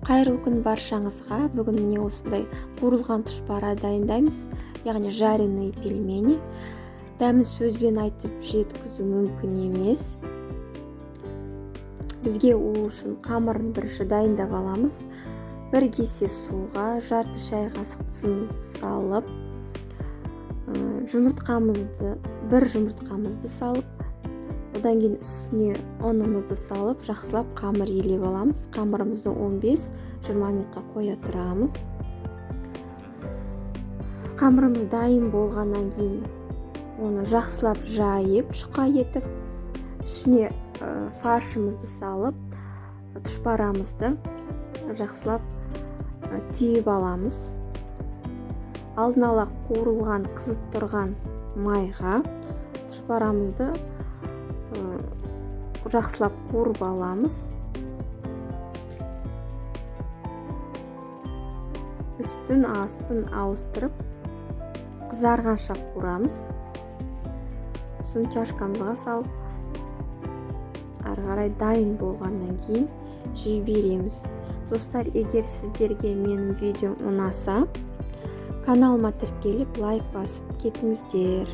Қайырлы күн баршаңызға. Бүгін міне осындай қуырылған тұшпара дайындаймыз, яғни жареный пельмени. Дәмін сөзбен айтып жеткізу мүмкін емес. Бізге ол үшін қамырын бірінші дайындап аламыз. Бір кесе суға жарты шай қасық тұзымызды салып, бір жұмыртқамызды салып, одан кейін үстіне ұнымызды салып, жақсылап қамыр елеп аламыз. Қамырымызды 15-20 минутқа қоя тұрамыз. Қамырымыз дайын болғаннан кейін оны жақсылап жайып, шұқа етіп, ішіне фаршымызды салып, тұшпарамызды жақсылап түйіп аламыз. Алдын ала қуырылған, қызып тұрған майға тұшпарамызды жақсылап қуырып аламыз. Үстін астын ауыстырып, қызарғанша қуырамыз. Сосын чашкамызға салып, ары қарай дайын болғаннан кейін жей береміз. Достар, егер сіздерге менің видеом ұнаса, каналыма тіркеліп лайк басып кетіңіздер.